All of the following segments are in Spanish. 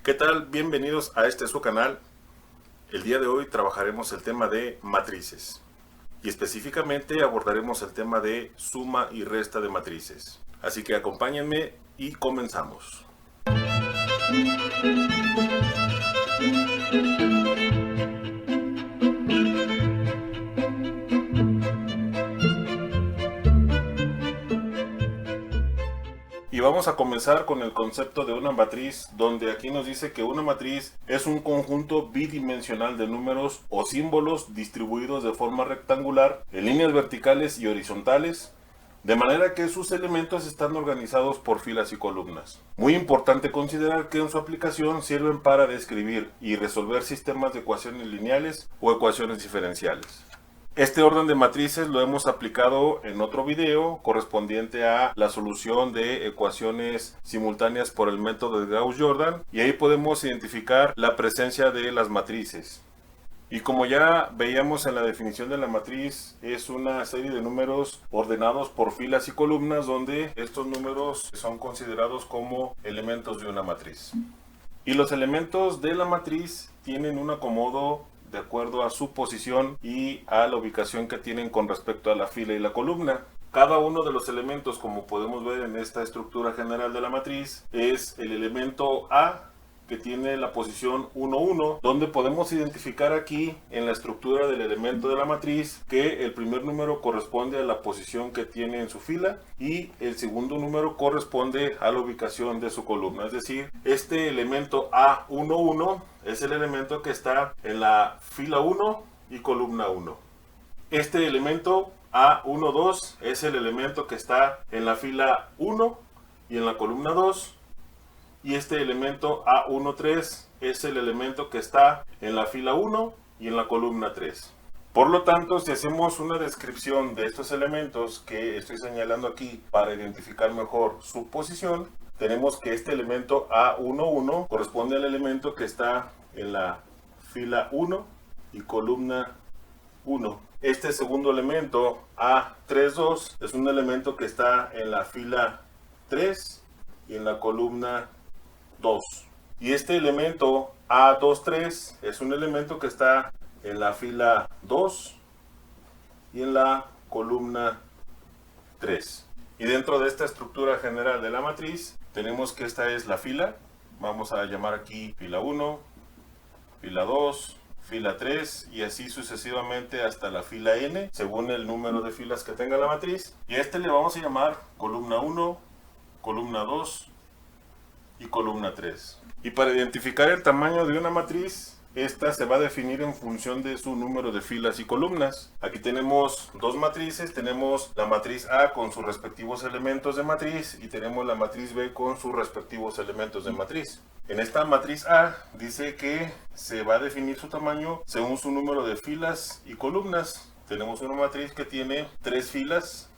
¿Qué tal? Bienvenidos a su canal. El día de hoy trabajaremos el tema de matrices y específicamente abordaremos el tema de suma y resta de matrices. Así que acompáñenme y comenzamos. Y vamos a comenzar con el concepto de una matriz, donde aquí nos dice que una matriz es un conjunto bidimensional de números o símbolos distribuidos de forma rectangular en líneas verticales y horizontales, de manera que sus elementos están organizados por filas y columnas. Muy importante considerar que en su aplicación sirven para describir y resolver sistemas de ecuaciones lineales o ecuaciones diferenciales. Este orden de matrices lo hemos aplicado en otro video correspondiente a la solución de ecuaciones simultáneas por el método de Gauss-Jordan, y ahí podemos identificar la presencia de las matrices. Y como ya veíamos en la definición de la matriz, es una serie de números ordenados por filas y columnas donde estos números son considerados como elementos de una matriz. Y los elementos de la matriz tienen un acomodo de acuerdo a su posición y a la ubicación que tienen con respecto a la fila y la columna. Cada uno de los elementos, como podemos ver en esta estructura general de la matriz, es el elemento A, que tiene la posición 1, 1, donde podemos identificar aquí en la estructura del elemento de la matriz que el primer número corresponde a la posición que tiene en su fila y el segundo número corresponde a la ubicación de su columna. Es decir, este elemento A1, 1 es el elemento que está en la fila 1 y columna 1. Este elemento A1, 2 es el elemento que está en la fila 1 y en la columna 2. Y este elemento A13 es el elemento que está en la fila 1 y en la columna 3. Por lo tanto, si hacemos una descripción de estos elementos que estoy señalando aquí para identificar mejor su posición, tenemos que este elemento A11 corresponde al elemento que está en la fila 1 y columna 1. Este segundo elemento A32 es un elemento que está en la fila 3 y en la columna 2. Y este elemento A23 es un elemento que está en la fila 2 y en la columna 3. Y dentro de esta estructura general de la matriz tenemos que esta es la fila. Vamos a llamar aquí fila 1, fila 2, fila 3 y así sucesivamente hasta la fila n, según el número de filas que tenga la matriz. Y a este le vamos a llamar columna 1, columna 2 y columna 3. Y para identificar el tamaño de una matriz, esta se va a definir en función de su número de filas y columnas. Aquí tenemos dos matrices, tenemos la matriz A con sus respectivos elementos de matriz y tenemos la matriz B con sus respectivos elementos de matriz. En esta matriz A dice que se va a definir su tamaño según su número de filas y columnas. Tenemos una matriz que tiene 3 filas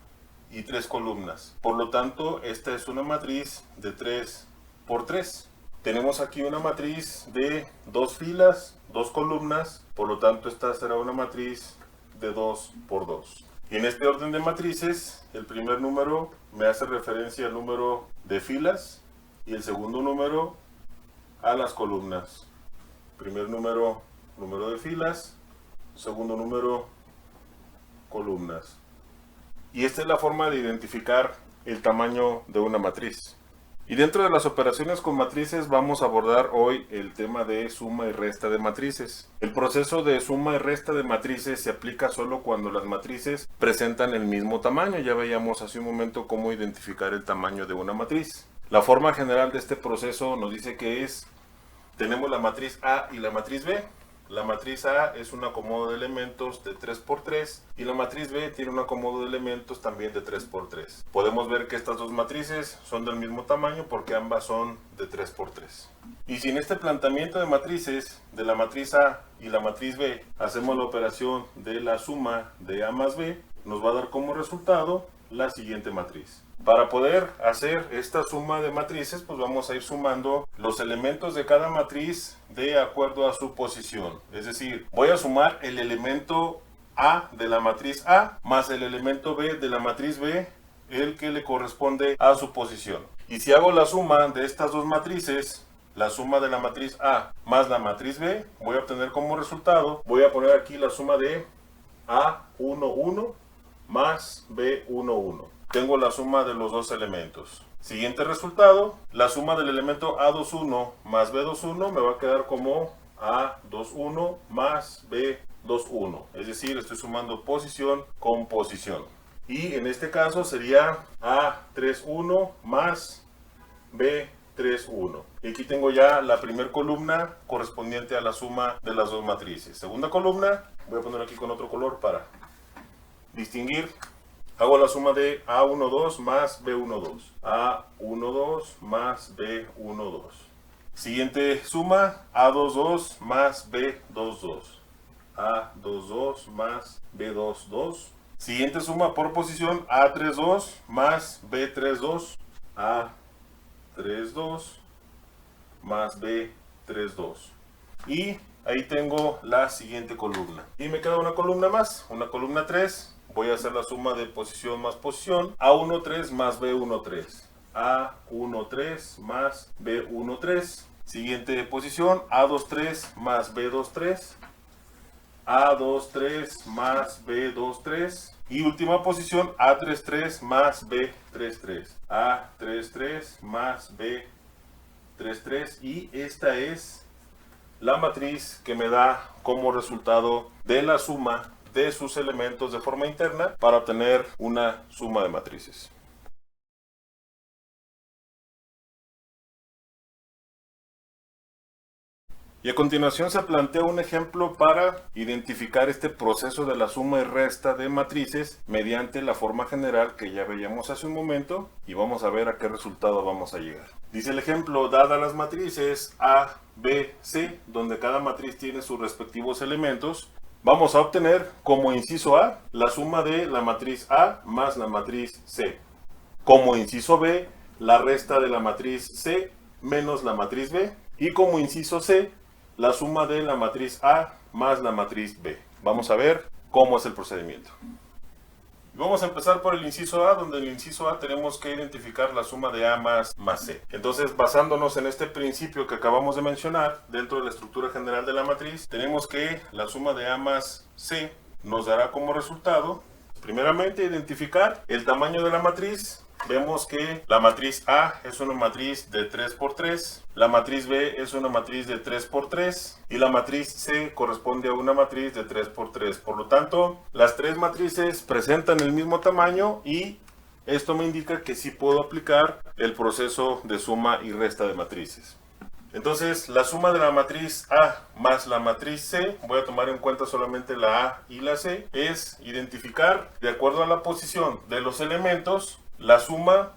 y 3 columnas. Por lo tanto, esta es una matriz de 3 por 3. Tenemos aquí una matriz de 2 filas, 2 columnas, por lo tanto esta será una matriz de 2 por 2. Y en este orden de matrices, el primer número me hace referencia al número de filas y el segundo número a las columnas. Primer número, número de filas, segundo número, columnas. Y esta es la forma de identificar el tamaño de una matriz. Y dentro de las operaciones con matrices vamos a abordar hoy el tema de suma y resta de matrices. El proceso de suma y resta de matrices se aplica solo cuando las matrices presentan el mismo tamaño. Ya veíamos hace un momento cómo identificar el tamaño de una matriz. La forma general de este proceso nos dice que tenemos la matriz A y la matriz B. La matriz A es un acomodo de elementos de 3 por 3 y la matriz B tiene un acomodo de elementos también de 3 por 3. Podemos ver que estas dos matrices son del mismo tamaño porque ambas son de 3 por 3. Y si en este planteamiento de matrices de la matriz A y la matriz B hacemos la operación de la suma de A más B, nos va a dar como resultado la siguiente matriz. Para poder hacer esta suma de matrices, pues vamos a ir sumando los elementos de cada matriz de acuerdo a su posición. Es decir, voy a sumar el elemento A de la matriz A más el elemento B de la matriz B, el que le corresponde a su posición. Y si hago la suma de estas dos matrices, la suma de la matriz A más la matriz B, voy a obtener como resultado, voy a poner aquí la suma de A11 más B11. Tengo la suma de los dos elementos. Siguiente resultado, la suma del elemento A21 más B21 me va a quedar como A21 más B21. Es decir, estoy sumando posición con posición. Y en este caso sería A31 más B31. Y aquí tengo ya la primera columna correspondiente a la suma de las dos matrices. Segunda columna, voy a poner aquí con otro color para distinguir. Hago la suma de A12 más B12. A12 más B12. Siguiente suma, A22 más B22. A22 más B22. Siguiente suma por posición, A32 más B32. A32 más B32. Y ahí tengo la siguiente columna. Y me queda una columna más, una columna 3. Voy a hacer la suma de posición más posición. A13 más B13. A13 más B13. Siguiente posición, A23 más B23. A23 más B23. Y última posición, A33 más B33. A33 más B33. Y esta es la matriz que me da como resultado de la suma de sus elementos de forma interna para obtener una suma de matrices. Y a continuación se plantea un ejemplo para identificar este proceso de la suma y resta de matrices mediante la forma general que ya veíamos hace un momento, y vamos a ver a qué resultado vamos a llegar. Dice el ejemplo, dadas las matrices A, B, C, donde cada matriz tiene sus respectivos elementos, vamos a obtener como inciso A la suma de la matriz A más la matriz C. Como inciso B, la resta de la matriz C menos la matriz B. Y como inciso C, la suma de la matriz A más la matriz B. Vamos a ver cómo es el procedimiento. Vamos a empezar por el inciso A, donde en el inciso A tenemos que identificar la suma de A más C. Entonces, basándonos en este principio que acabamos de mencionar, dentro de la estructura general de la matriz, tenemos que la suma de A más C nos dará como resultado, primeramente, identificar el tamaño de la matriz. Vemos que la matriz A es una matriz de 3 por 3, la matriz B es una matriz de 3 por 3 y la matriz C corresponde a una matriz de 3 por 3. Por lo tanto, las tres matrices presentan el mismo tamaño y esto me indica que sí puedo aplicar el proceso de suma y resta de matrices. Entonces, la suma de la matriz A más la matriz C, voy a tomar en cuenta solamente la A y la C, es identificar, de acuerdo a la posición de los elementos, la suma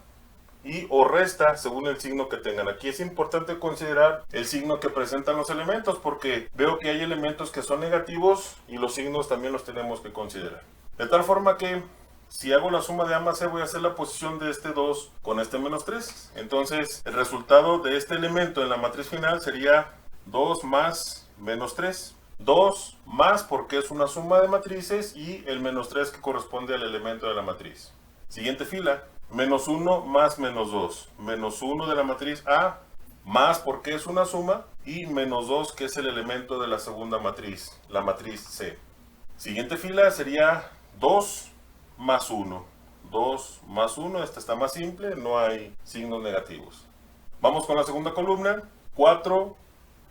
y o resta según el signo que tengan. Aquí es importante considerar el signo que presentan los elementos porque veo que hay elementos que son negativos y los signos también los tenemos que considerar. De tal forma que si hago la suma de A más C voy a hacer la posición de este 2 con este menos 3. Entonces el resultado de este elemento en la matriz final sería 2 más menos 3. 2 más porque es una suma de matrices y el menos 3 que corresponde al elemento de la matriz. Siguiente fila, menos 1 más menos 2. Menos 1 de la matriz A, más porque es una suma, y menos 2 que es el elemento de la segunda matriz, la matriz C. Siguiente fila sería 2 más 1. 2 más 1, esta está más simple, no hay signos negativos. Vamos con la segunda columna, 4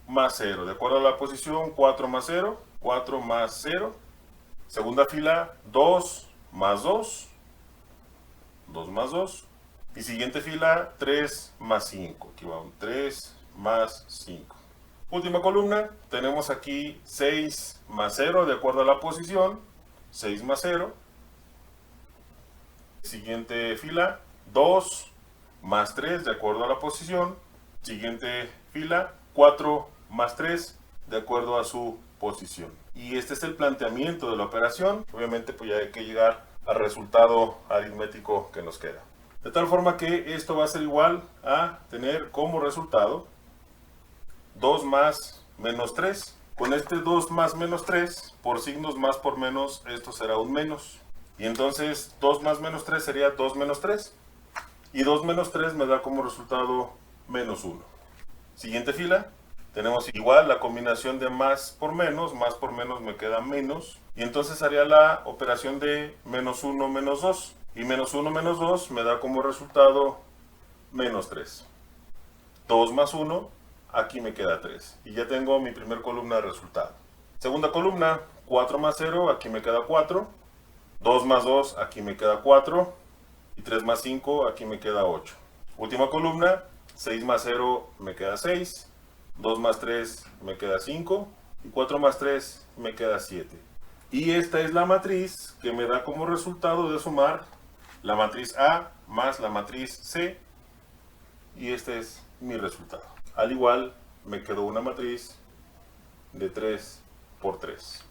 más 0. De acuerdo a la posición, 4 más 0, 4 más 0. Segunda fila, 2 más 2. 2 más 2. Y siguiente fila, 3 más 5. Aquí va un 3 más 5. Última columna, tenemos aquí 6 más 0 de acuerdo a la posición. 6 más 0. Siguiente fila, 2 más 3 de acuerdo a la posición. Siguiente fila, 4 más 3 de acuerdo a su posición. Y este es el planteamiento de la operación. Obviamente pues ya hay que llegar al resultado aritmético que nos queda. De tal forma que esto va a ser igual a tener como resultado 2 más menos 3. Con este 2 más menos 3, por signos más por menos, esto será un menos. Y entonces 2 más menos 3 sería 2 menos 3. Y 2 menos 3 me da como resultado menos 1. Siguiente fila, tenemos igual la combinación de más por menos me queda menos, y entonces haría la operación de menos 1, menos 2, y menos 1, menos 2 me da como resultado menos 3. 2 más 1, aquí me queda 3, y ya tengo mi primer columna de resultado. Segunda columna, 4 más 0, aquí me queda 4, 2 más 2, aquí me queda 4, y 3 más 5, aquí me queda 8. Última columna, 6 más 0 me queda 6, 2 más 3 me queda 5, y 4 más 3 me queda 7. Y esta es la matriz que me da como resultado de sumar la matriz A más la matriz C, y este es mi resultado. Al igual, me quedó una matriz de 3 por 3.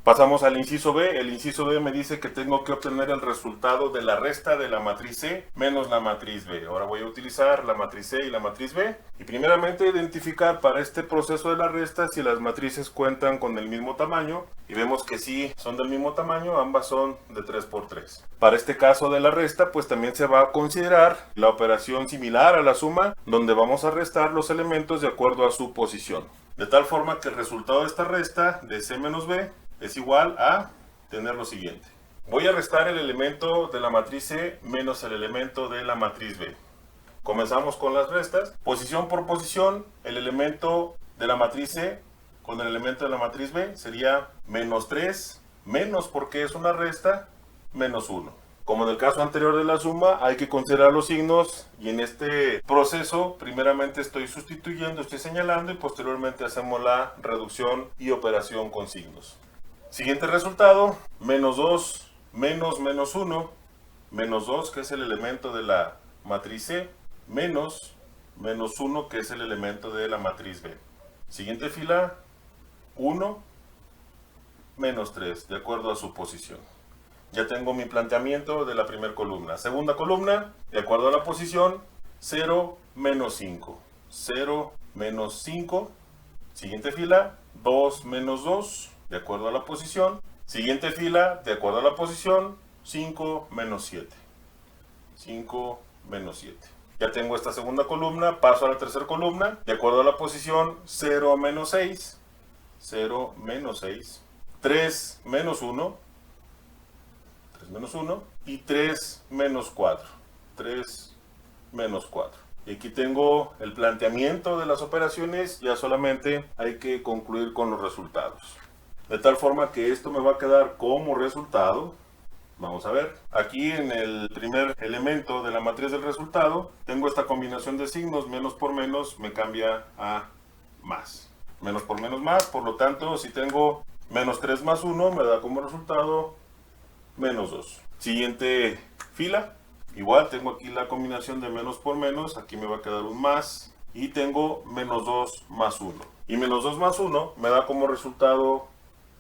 Pasamos al inciso B. El inciso B me dice que tengo que obtener el resultado de la resta de la matriz C menos la matriz B. Ahora voy a utilizar la matriz C y la matriz B. Y primeramente identificar para este proceso de la resta si las matrices cuentan con el mismo tamaño. Y vemos que sí son del mismo tamaño, ambas son de 3 por 3. Para este caso de la resta, pues también se va a considerar la operación similar a la suma, donde vamos a restar los elementos de acuerdo a su posición. De tal forma que el resultado de esta resta de C menos B es igual a tener lo siguiente. Voy a restar el elemento de la matriz C menos el elemento de la matriz B. Comenzamos con las restas. Posición por posición, el elemento de la matriz C con el elemento de la matriz B sería menos 3, menos porque es una resta, menos 1. Como en el caso anterior de la suma, hay que considerar los signos, y en este proceso primeramente estoy sustituyendo, estoy señalando, y posteriormente hacemos la reducción y operación con signos. Siguiente resultado, menos 2 menos menos 1, menos 2 que es el elemento de la matriz C, menos menos 1 que es el elemento de la matriz B. Siguiente fila, 1 menos 3, de acuerdo a su posición. Ya tengo mi planteamiento de la primera columna. Segunda columna, de acuerdo a la posición, 0 menos 5, 0 menos 5. Siguiente fila, 2 menos 2. De acuerdo a la posición. Siguiente fila, de acuerdo a la posición, 5 menos 7. 5 menos 7. Ya tengo esta segunda columna, paso a la tercera columna. De acuerdo a la posición, 0 menos 6. 0 menos 6. 3 menos 1. 3 menos 1. Y 3 menos 4. 3 menos 4. Y aquí tengo el planteamiento de las operaciones, ya solamente hay que concluir con los resultados. De tal forma que esto me va a quedar como resultado. Vamos a ver. Aquí en el primer elemento de la matriz del resultado, tengo esta combinación de signos, menos por menos me cambia a más. Menos por menos más, por lo tanto, si tengo menos 3 más 1, me da como resultado menos 2. Siguiente fila. Igual tengo aquí la combinación de menos por menos, aquí me va a quedar un más, y tengo menos 2 más 1. Y menos 2 más 1 me da como resultado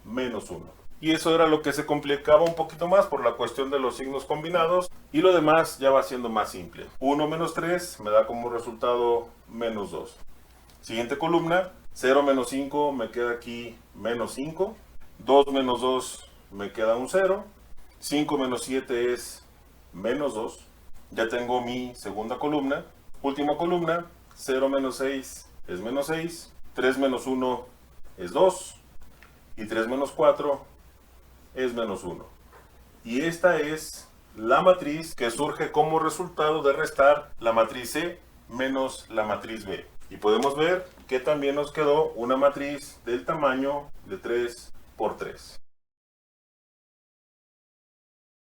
menos 1. Y eso era lo que se complicaba un poquito más por la cuestión de los signos combinados, y lo demás ya va siendo más simple. 1 menos 3 me da como resultado menos 2. Siguiente columna, 0 menos 5 me queda aquí menos 5. 2 menos 2 me queda un 0. 5 menos 7 es menos 2. Ya tengo mi segunda columna. Última columna, 0 menos 6 es menos 6. 3 menos 1 es 2. Y 3 menos 4 es menos 1. Y esta es la matriz que surge como resultado de restar la matriz C menos la matriz B. Y podemos ver que también nos quedó una matriz del tamaño de 3 por 3.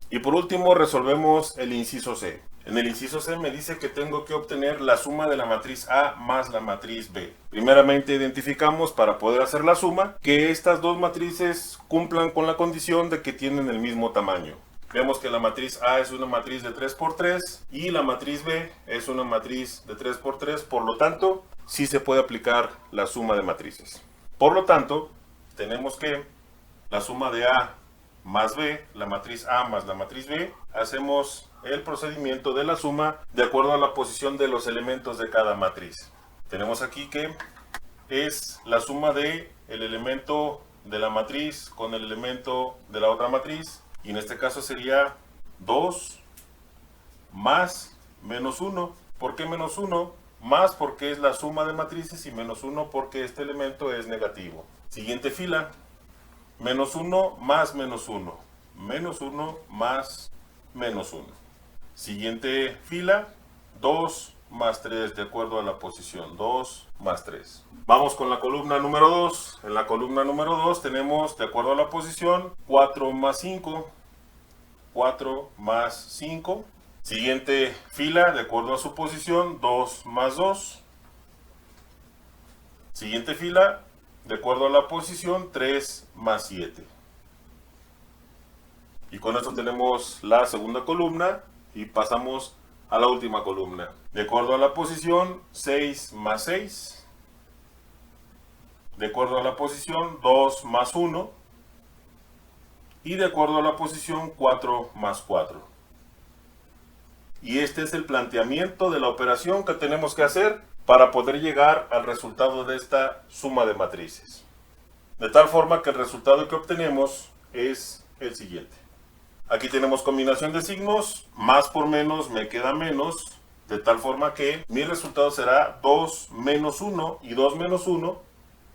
Y por último resolvemos el inciso C. En el inciso C me dice que tengo que obtener la suma de la matriz A más la matriz B. Primeramente identificamos, para poder hacer la suma, que estas dos matrices cumplan con la condición de que tienen el mismo tamaño. Vemos que la matriz A es una matriz de 3 por 3 y la matriz B es una matriz de 3 por 3, por lo tanto, sí se puede aplicar la suma de matrices. Por lo tanto, tenemos que la suma de A más B, la matriz A más la matriz B, hacemos el procedimiento de la suma de acuerdo a la posición de los elementos de cada matriz. Tenemos aquí que es la suma de el elemento de la matriz con el elemento de la otra matriz, y en este caso sería 2 más menos 1. ¿Por qué menos 1? Más porque es la suma de matrices y menos 1 porque este elemento es negativo. Siguiente fila. Menos 1 más menos 1. Menos 1 más menos 1. Siguiente fila. 2 más 3 de acuerdo a la posición. 2 más 3. Vamos con la columna número 2. En la columna número 2 tenemos, de acuerdo a la posición, 4 más 5. 4 más 5. Siguiente fila, de acuerdo a su posición, 2 más 2. Siguiente fila, de acuerdo a la posición, 3 más 7. Y con esto tenemos la segunda columna y pasamos a la última columna. De acuerdo a la posición, 6 más 6. De acuerdo a la posición, 2 más 1. Y de acuerdo a la posición, 4 más 4. Y este es el planteamiento de la operación que tenemos que hacer para poder llegar al resultado de esta suma de matrices. De tal forma que el resultado que obtenemos es el siguiente. Aquí tenemos combinación de signos, más por menos me queda menos, de tal forma que mi resultado será 2 menos 1 y 2 menos 1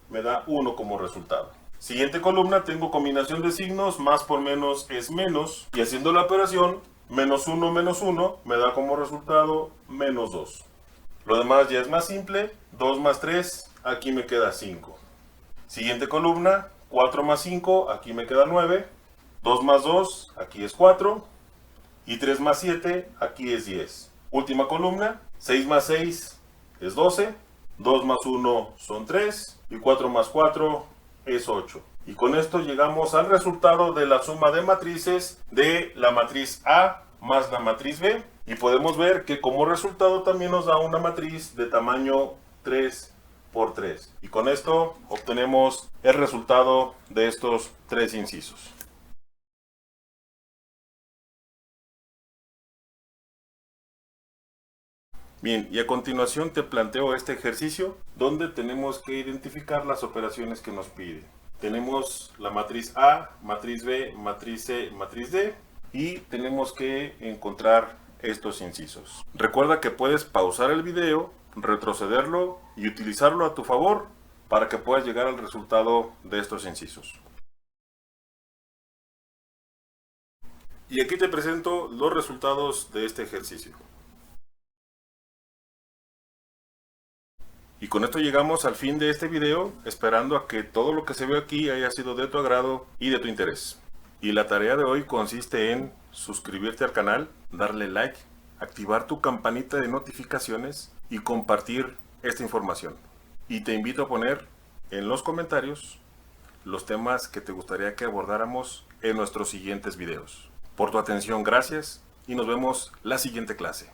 me da 1 como resultado. Siguiente columna tengo combinación de signos, más por menos es menos, y haciendo la operación, menos 1 me da como resultado menos 2. Lo demás ya es más simple, 2 más 3, aquí me queda 5. Siguiente columna, 4 más 5, aquí me queda 9. 2 más 2, aquí es 4. Y 3 más 7, aquí es 10. Última columna, 6 más 6 es 12. 2 más 1 son 3. Y 4 más 4 es 8. Y con esto llegamos al resultado de la suma de matrices de la matriz A más la matriz B. Y podemos ver que como resultado también nos da una matriz de tamaño 3 por 3. Y con esto obtenemos el resultado de estos tres incisos. Bien, y a continuación te planteo este ejercicio donde tenemos que identificar las operaciones que nos pide. Tenemos la matriz A, matriz B, matriz C, matriz D y tenemos que encontrar estos incisos. Recuerda que puedes pausar el video, retrocederlo y utilizarlo a tu favor para que puedas llegar al resultado de estos incisos. Y aquí te presento los resultados de este ejercicio. Y con esto llegamos al fin de este video, esperando a que todo lo que se ve aquí haya sido de tu agrado y de tu interés. Y la tarea de hoy consiste en suscribirte al canal, darle like, activar tu campanita de notificaciones y compartir esta información. Y te invito a poner en los comentarios los temas que te gustaría que abordáramos en nuestros siguientes videos. Por tu atención, gracias y nos vemos la siguiente clase.